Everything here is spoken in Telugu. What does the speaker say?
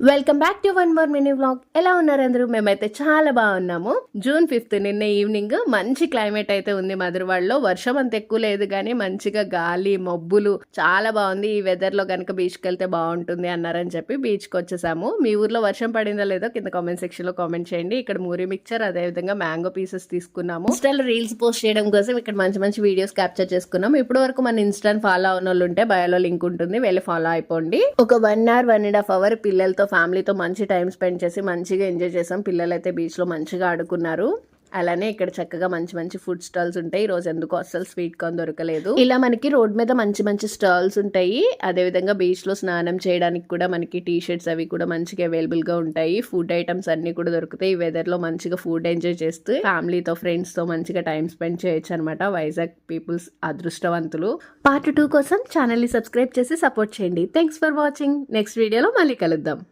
Welcome back to one more mini vlog. ఎలా ఉన్నారు అందరూ? మేమైతే చాలా బాగున్నాము. June 5th నిన్న ఈవినింగ్ మంచి క్లైమేట్ అయితే ఉంది మధురవాడలో. వర్షం అంత ఎక్కువ లేదు కానీ మంచిగా గాలి మబ్బులు చాలా బాగుంది. ఈ వెదర్ లో కనుక బీచ్కి వెళ్తే బాగుంటుంది అన్నారని చెప్పి బీచ్కి వచ్చేసాము. మీ ఊర్లో వర్షం పడిందో లేదో కింద కామెంట్ సెక్షన్ లో కామెంట్ చేయండి. ఇక్కడ మూరీ మిక్చర్ అదే విధంగా మ్యాంగో పీసెస్ తీసుకున్నాము. ఇన్స్టాలో రీల్స్ పోస్ట్ చేయడం కోసం ఇక్కడ మంచి మంచి వీడియోస్ క్యాప్చర్ చేసుకున్నాం. ఇప్పటి వరకు మన ఇన్స్టాన్ ఫాలో అవున వాళ్ళు ఉంటే బయోలో లింక్ ఉంటుంది, వెళ్ళి ఫాలో అయిపోండి. ఒక 1 hour 1.5 hours పిల్లలతో ఫ్యామిలీతో మంచి టైం స్పెండ్ చేసి మంచిగా ఎంజాయ్ చేసాం. పిల్లలైతే బీచ్లో మంచిగా ఆడుకున్నారు. అలానే ఇక్కడ చక్కగా మంచి మంచి ఫుడ్ స్టాల్స్ ఉంటాయి. ఈ రోజు ఎందుకో అస్సలు స్వీట్ కార్న్ దొరకలేదు. ఇలా మనకి రోడ్ మీద మంచి మంచి స్టాల్స్ ఉంటాయి. అదే విధంగా బీచ్ లో స్నానం చేయడానికి కూడా మనకి టీ షర్ట్స్ అవి కూడా మంచిగా అవైలబుల్ గా ఉంటాయి. ఫుడ్ ఐటమ్స్ అన్ని కూడా దొరుకుతాయి. ఈ వెదర్ లో మంచిగా ఫుడ్ ఎంజాయ్ చేస్తూ ఫ్యామిలీతో ఫ్రెండ్స్ తో మంచిగా టైం స్పెండ్ చేయొచ్చు అనమాట. వైజాగ్ పీపుల్స్ అదృష్టవంతులు. పార్ట్ 2 కోసం ఛానల్ ని సబ్స్క్రైబ్ చేసి సపోర్ట్ చేయండి. Thanks for watching. నెక్స్ట్ వీడియోలో మళ్ళీ కలుద్దాం.